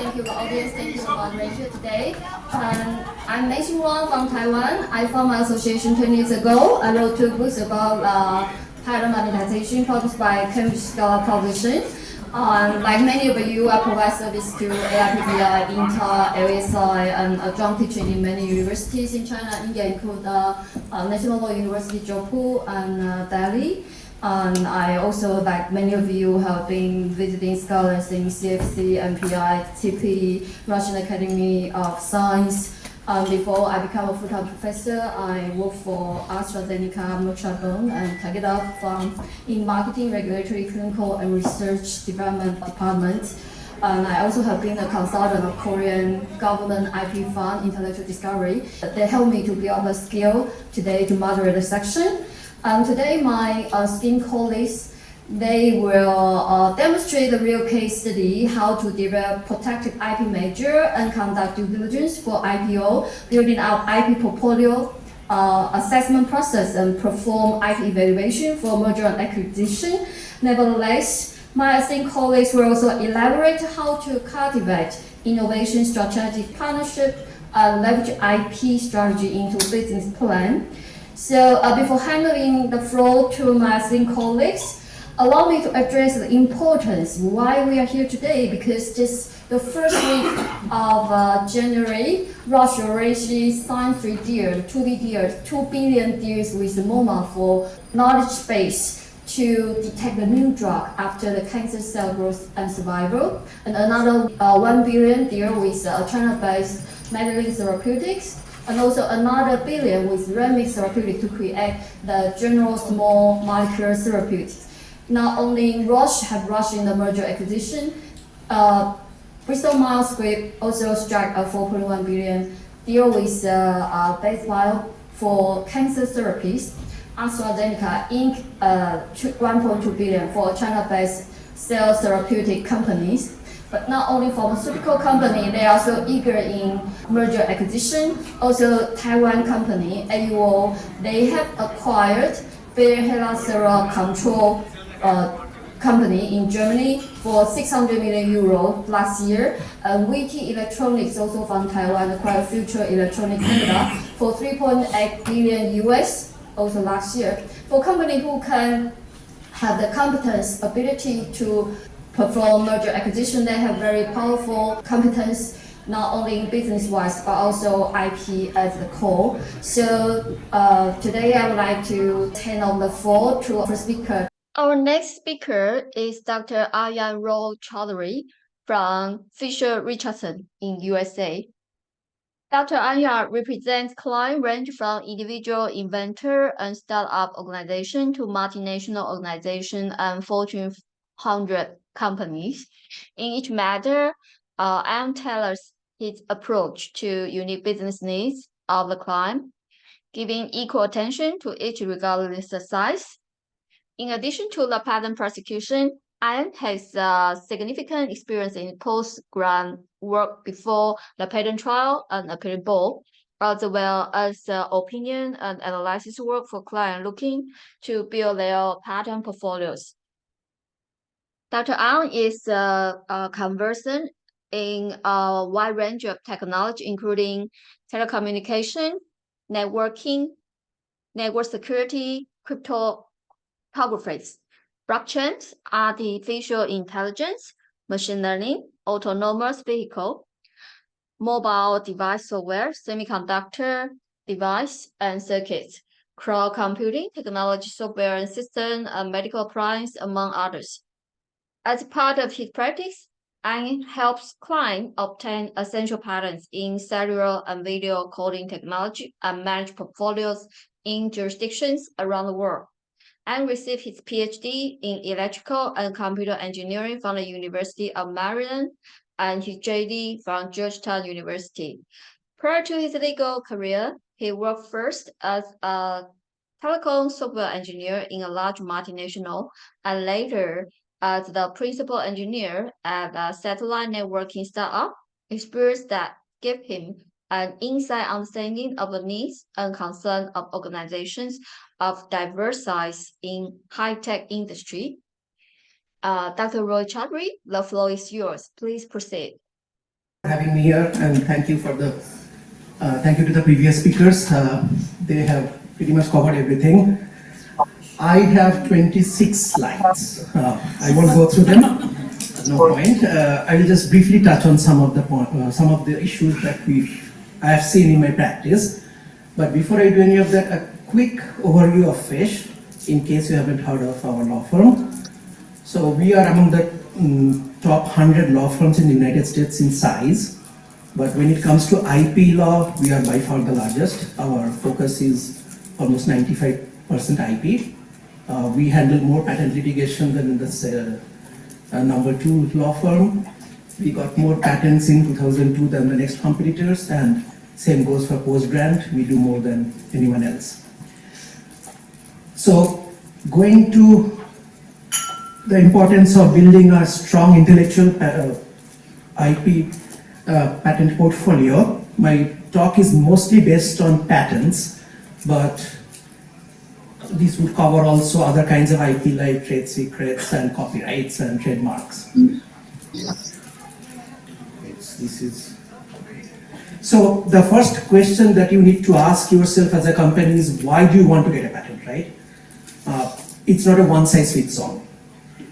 thank you, audience, thank you, moderator today. I'm Mei-Hsin from Taiwan. I formed my association 20 years ago. I wrote 2 books about pattern monetization published by Cambridge Scholar Publishing. Like many of you, I provide service to AIPBI, Intel, LSI, and adjunct teaching in many universities in China, India, include National Law University, Jaipur, and Delhi. And I also, like many of you, have been visiting scholars in CFC, MPI, TP, Russian Academy of Science. Before I became a full-time professor, I worked for AstraZeneca, Richardson, and Takeda in marketing, regulatory, clinical, and research development department. And I also have been a consultant of Korean government IP fund, intellectual discovery. They helped me to build a skill today to moderate the section. Today, my esteemed colleagues, they will demonstrate the real case study how to develop protected IP measure and conduct due diligence for IPO, building out IP portfolio assessment process, and perform IP evaluation for merger and acquisition. Nevertheless, my esteemed colleagues will also elaborate how to cultivate innovation, strategic partnership, and leverage IP strategy into business plan. So before handing the floor to my esteemed colleagues, allow me to address the importance why we are here today, because just the first week of January, Roche already signed 3 deals, 2B deals, 2 billion deals with MoMA for knowledge base to detect a new drug after the cancer cell growth and survival, and another 1 billion deal with China-based Mei-Hsin Therapeutics, and also another billion with Remix Therapeutics to create the general small molecular therapeutics. Not only Roche have rushed in the merger acquisition, Bristol Myers Squibb also struck a 4.1 billion deal with Base Bio for cancer therapies. AstraZeneca Inc. 1.2 billion for China-based cell therapeutic companies. But not only pharmaceutical company, they are also eager in merger acquisition. Also, Taiwan company AUO, they have acquired Bilateral Control company in Germany for 600 million euro last year. VT Electronics, also from Taiwan, acquired Future Electronic Canada for 3.8 billion US, also last year. For companies who can have the competence, ability to perform merger acquisition, they have very powerful competence, not only business-wise, but also IP as the core. So today I would like to hand over the floor to our speaker. Our next speaker is Dr. Ayan Roy-Chowdhury from Fisher Richardson in USA. Dr. Ayan represents client range from individual inventor and startup organization to multinational organization and Fortune 100 companies. In each matter, Ayan tailors his approach to unique business needs of the client, giving equal attention to each regardless of size. In addition to the patent prosecution, Ayan has significant experience in post-grant work before the patent trial and appeal board, as well as opinion and analysis work for clients looking to build their patent portfolios. Dr. Ayan is conversant in a wide range of technology, including telecommunication, networking, network security, cryptography, blockchain, artificial intelligence, machine learning, autonomous vehicle, mobile device software, semiconductor device and circuits, cloud computing, technology software and system, and medical appliance, among others. As part of his practice, Ayan helps clients obtain essential patents in cellular and video coding technology and manage portfolios in jurisdictions around the world, and received his PhD in electrical and computer engineering from the University of Maryland and his JD from Georgetown University. Prior to his legal career, he worked first as a telecom software engineer in a large multinational and later as the principal engineer at a satellite networking startup, experience that gave him an inside understanding of the needs and concerns of organizations of diverse size in high-tech industry. Dr. Roy-Chowdhury, the floor is yours. Please proceed. Having me here, and thank you for the thank you to the previous speakers. They have pretty much covered everything. I have 26 slides. I won't go through them. No point. I will just briefly touch on some of the issues that I have seen in my practice. But before I do any of that, a quick overview of FISH, in case you haven't heard of our law firm. So we are among the top 100 law firms in the United States in size. But when it comes to IP law, we are by far the largest. Our focus is almost 95% IP. We handle more patent litigation than the number 2 law firm. We got more patents in 2002 than the next competitors, and same goes for post-grant. We do more than anyone else. So going to the importance of building a strong intellectual IP patent portfolio. My talk is mostly based on patents, but this would cover also other kinds of IP like trade secrets and copyrights and trademarks. So the first question that you need to ask yourself as a company is, why do you want to get a patent, right? It's not a one-size-fits-all.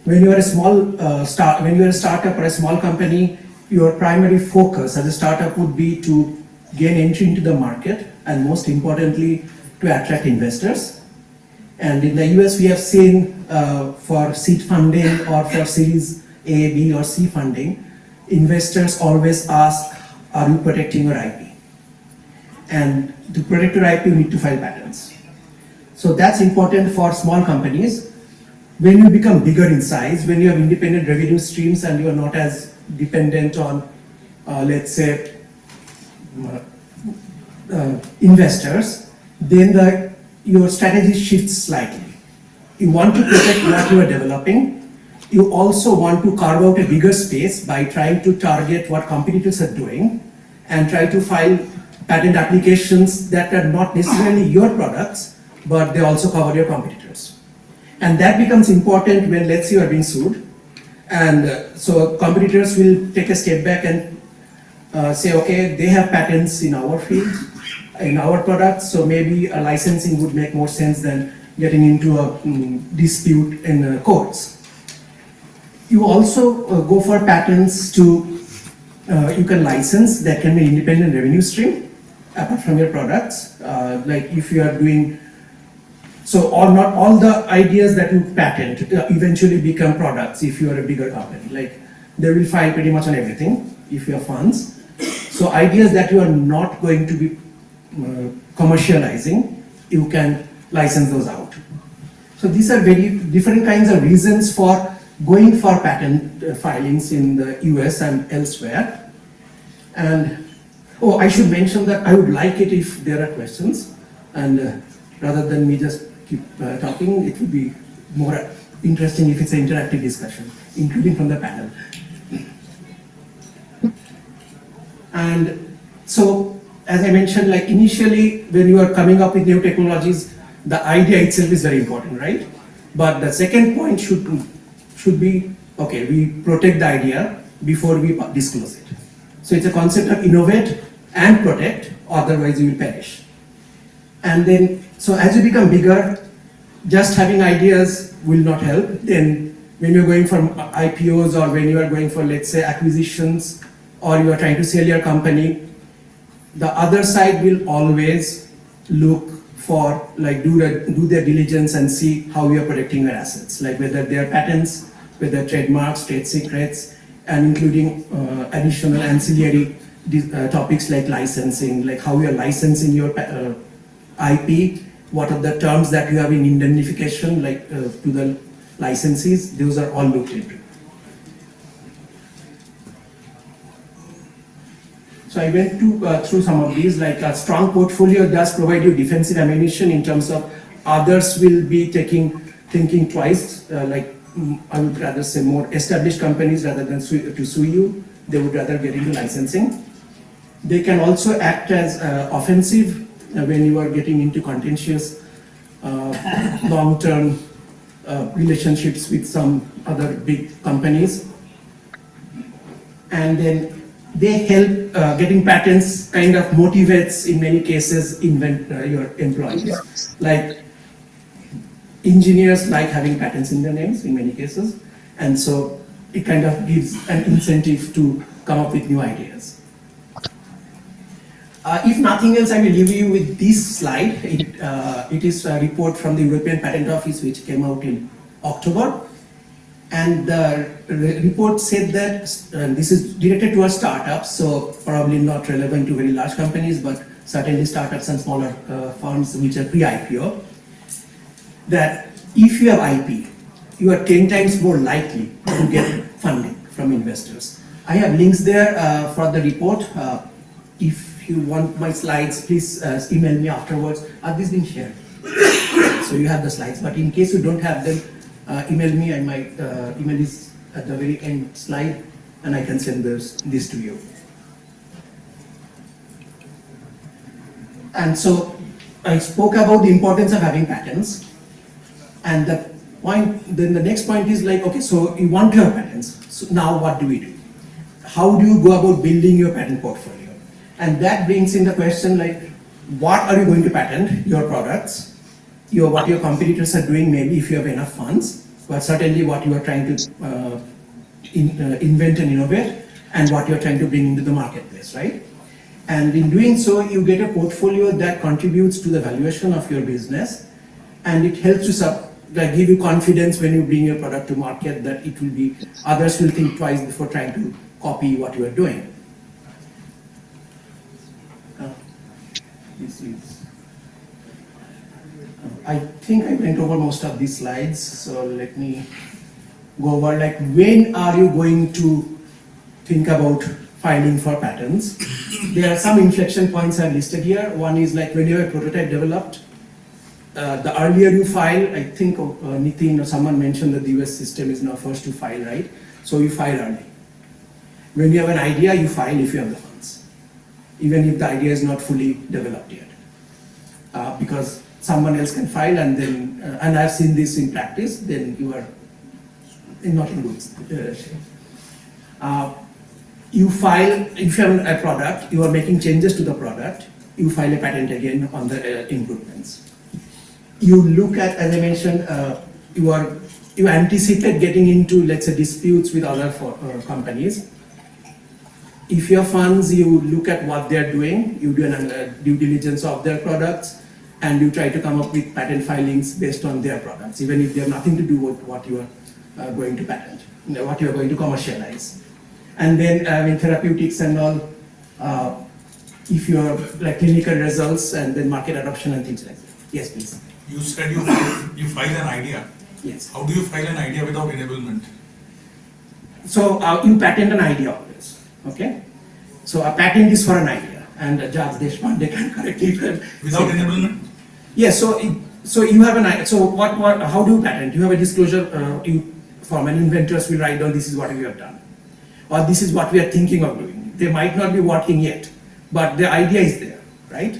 When you are a when you are a startup or a small company, your primary focus as a startup would be to gain entry into the market, and most importantly, to attract investors. And in the US, we have seen for seed funding or for Series A, B, or C funding, investors always ask, are you protecting your IP? And to protect your IP, you need to file patents. So that's important for small companies. When you become bigger in size, when you have independent revenue streams and you are not as dependent on, let's say, investors, then your strategy shifts slightly. You want to protect what you are developing. You also want to carve out a bigger space by trying to target what competitors are doing and try to file patent applications that are not necessarily your products, but they also cover your competitors. And that becomes important when, let's say, you are being sued. And so competitors will take a step back and say, okay, they have patents in our field, in our products, so maybe a licensing would make more sense than getting into a dispute in courts. You also go for patents you can license that can be an independent revenue stream apart from your products. Like if you are doing, not all the ideas that you patent eventually become products if you are a bigger company. Like they will file pretty much on everything if you have funds. So ideas that you are not going to be commercializing, you can license those out. So these are very different kinds of reasons for going for patent filings in the US and elsewhere. And I should mention that I would like it if there are questions, and rather than me just keep talking, it would be more interesting if it's an interactive discussion, including from the panel. And so, as I mentioned, like initially when you are coming up with new technologies, the idea itself is very important, right? But the second point should be, okay, we protect the idea before we disclose it. So it's a concept of innovate and protect, otherwise you will perish. And then, so as you become bigger, just having ideas will not help. Then when you're going for IPOs or when you are going for, let's say, acquisitions, or you are trying to sell your company, the other side will always look for, like, do their diligence and see how you are protecting your assets, like whether they are patents, whether trademarks, trade secrets, and including additional ancillary topics like licensing, like how you are licensing your IP, what are the terms that you have in indemnification, like to the licensees, those are all looked into. So I went through some of these, like a strong portfolio does provide you defensive ammunition in terms of others will be thinking twice, like I would rather say more established companies rather than to sue you, they would rather get into licensing. They can also act as offensive when you are getting into contentious long-term relationships with some other big companies. And then they help getting patents kind of motivates in many cases your employees. Like engineers like having patents in their names in many cases, and so it kind of gives an incentive to come up with new ideas. If nothing else, I will leave you with this slide. It is a report from the European Patent Office which came out in October. And the report said that this is directed towards startups, so probably not relevant to very large companies, but certainly startups and smaller firms which are pre-IPO, that if you have IP, you are 10 times more likely to get funding from investors. I have links there for the report. If you want my slides, please email me afterwards. Are these being shared? So you have the slides, but in case you don't have them, email me, and my email is at the very end slide, and I can send this to you. And so I spoke about the importance of having patents, and then the next point is like, okay, so you want to have patents. So now what do we do? How do you go about building your patent portfolio? And that brings in the question like, what are you going to patent? Your products, what your competitors are doing, maybe if you have enough funds, but certainly what you are trying to invent and innovate, and what you are trying to bring into the marketplace, right? And in doing so, you get a portfolio that contributes to the valuation of your business, and it helps you give you confidence when you bring your product to market that it will be, others will think twice before trying to copy what you are doing. I think I went over most of these slides, so let me go over like when are you going to think about filing for patents. There are some inflection points I've listed here. One is like when you have a prototype developed, the earlier you file, I think Nitin or someone mentioned that the US system is now first to file, right? So you file early. When you have an idea, you file if you have the funds, even if the idea is not fully developed yet. Because someone else can file, and then, and I've seen this in practice, then you are not in good shape. You file, if you have a product, you are making changes to the product, you file a patent again on the improvements. You look at, as I mentioned, you anticipate getting into, let's say, disputes with other companies. If you have funds, you look at what they're doing, you do an due diligence of their products, and you try to come up with patent filings based on their products, even if they have nothing to do with what you are going to patent, what you are going to commercialize. And then in therapeutics and all, if you are like clinical results and then market adoption and things like that. Yes, please. You said you file an idea. Yes. How do you file an idea without enablement? So you patent an idea always, okay? So a patent is for an idea, and Judge Deshpande can correct it. Without enablement? Yes, so you have an idea. So how do you patent? You have a disclosure from an inventors will write down this is what we have done, or this is what we are thinking of doing. They might not be working yet, but the idea is there, right?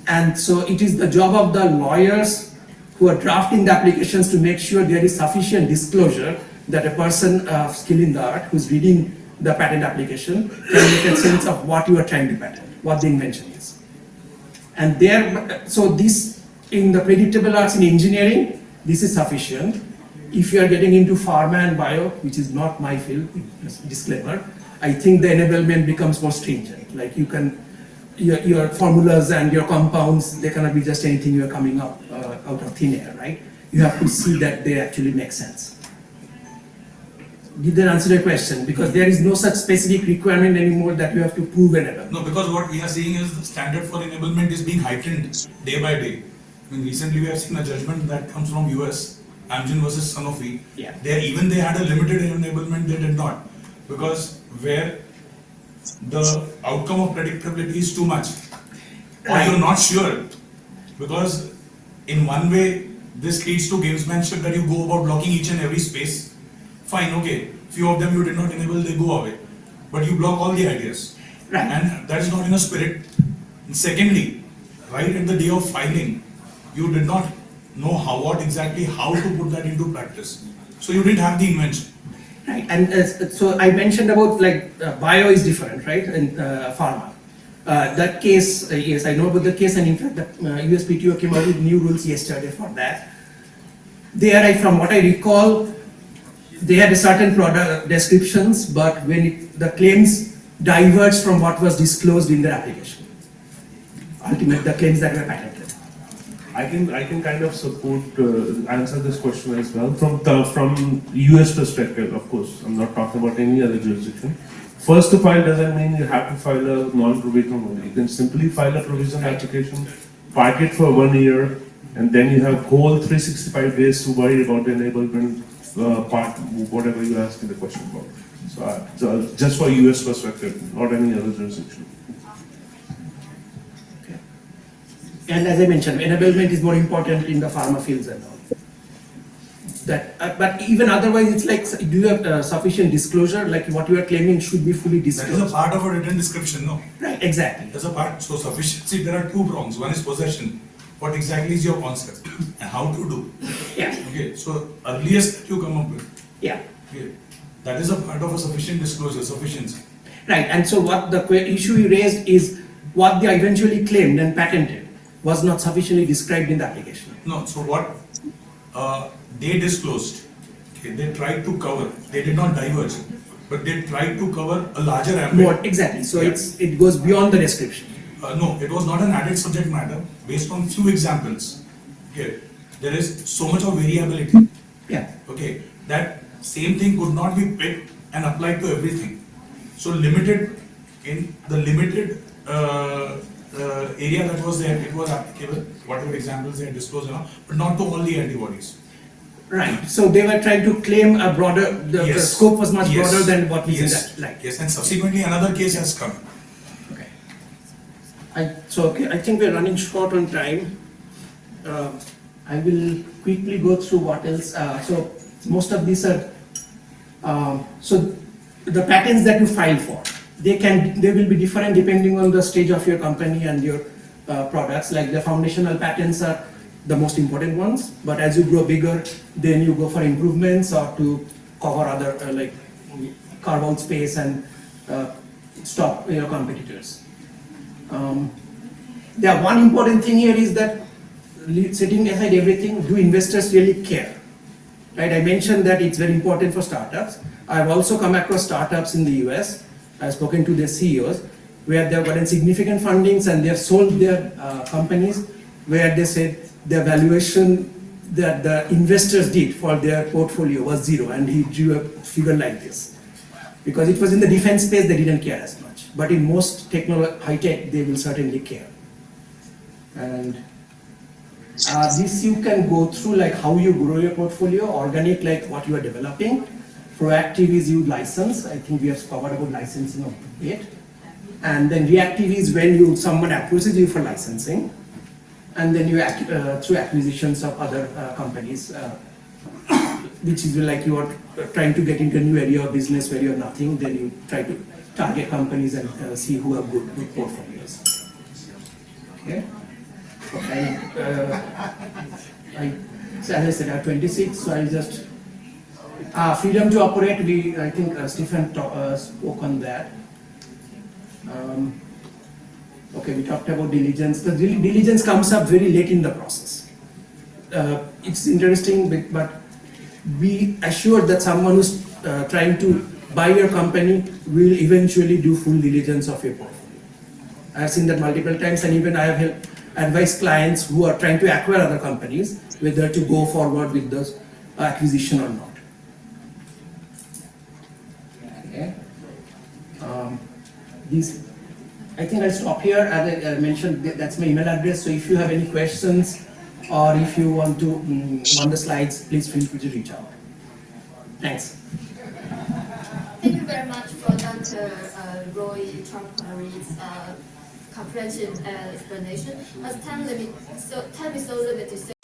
And so it is the job of the lawyers who are drafting the applications to make sure there is sufficient disclosure that a person of skill in the art who's reading the patent application can make a sense of what you are trying to patent, what the invention is. And so this, in the predictable arts in engineering, this is sufficient. If you are getting into pharma and bio, which is not my field, disclaimer, I think the enablement becomes more stringent. Like you can, your formulas and your compounds, they cannot be just anything you are coming up out of thin air, right? You have to see that they actually make sense. Did that answer your question? Because there is no such specific requirement anymore that you have to prove enablement. No, because what we are seeing is the standard for enablement is being heightened day by day. I mean, recently we have seen a judgment that comes from US, Amgen versus Sanofi. Yeah. They had a limited enablement, they did not. Because where the outcome of predictability is too much, or you're not sure. Because in one way, this leads to gamesmanship that you go about blocking each and every space. Fine, okay, few of them you did not enable, they go away. But you block all the ideas. Right. And that is not in a spirit. And secondly, right at the day of filing, you did not know how to put that into practice. So you didn't have the invention. Right, and so I mentioned about like bio is different, right, in pharma. That case, yes, I know about the case, and in fact, the USPTO came out with new rules yesterday for that. There, from what I recall, they had a certain product descriptions, but when the claims diverged from what was disclosed in their application, ultimately the claims that were patented. I can kind of support answer this question as well from US perspective. Of course, I'm not talking about any other jurisdiction. First to file doesn't mean you have to file a non-provisional one. You can simply file a provisional application, park it for 1 year, and then you have whole 365 days to worry about the enablement part, whatever you're asking the question about. So just for US perspective, not any other jurisdiction. And as I mentioned, enablement is more important in the pharma fields and all. That, but even otherwise, it's like, do you have sufficient disclosure? Like what you are claiming should be fully disclosed. That is a part of a written description, no? Right, exactly. That's a part. So sufficiency, there are two prongs. One is possession. What exactly is your concept and how to do? Yeah. Okay. So earliest that you come up with. Yeah. Okay. That is a part of a sufficient disclosure, sufficiency. Right, and so what the issue you raised is what they eventually claimed and patented was not sufficiently described in the application. No, so what they disclosed, okay, they tried to cover, they did not diverge, but they tried to cover a larger ambit. More, exactly, so Yeah. it goes beyond the description. No, it was not an added subject matter based on few examples. Okay, there is so much of variability. Yeah. Okay, that same thing could not be picked and applied to everything. So limited, in the limited area that was there, it was applicable, whatever examples they had disclosed, but not to all the antibodies. Right, so they were trying to claim a broader, the scope was much broader than what was in that. Right. Yes, and subsequently another case has come. Okay. I think we're running short on time. I will quickly go through what else. So most of these are, so the patents that you file for, they will be different depending on the stage of your company and your products. Like the foundational patents are the most important ones, but as you grow bigger, then you go for improvements or to cover other like carve out space and stop your competitors. One important thing here is that setting aside everything, do investors really care? Right, I mentioned that it's very important for startups. I've also come across startups in the US. I've spoken to their CEOs where they've gotten significant fundings and they've sold their companies where they said the valuation that the investors did for their portfolio was zero, and he drew a figure like this. Because it was in the defense space, they didn't care as much. But in most high tech, they will certainly care. And this you can go through like how you grow your portfolio, organic like what you are developing. Proactive is you license. I think we have covered about licensing of it. And then reactive is when someone approaches you for licensing. And then you through acquisitions of other companies, which is like you are trying to get into a new area of business where you have nothing, then you try to target companies and see who have good portfolios. Okay. So as I said, I have 26, so I just freedom to operate. I think Stephen spoke on that. Okay, we talked about diligence. The diligence comes up very late in the process. It's interesting, but be assured that someone who's trying to buy your company will eventually do full diligence of your portfolio. I've seen that multiple times, and even I have advised clients who are trying to acquire other companies whether to go forward with the acquisition or not. Okay. I think I'll stop here. As I mentioned, that's my email address. So if you have any questions or if you want to on the slides, please feel free to reach out. Thanks. Thank you very much for Dr. Roy-Chowdhury's comprehensive explanation. As time is so limited.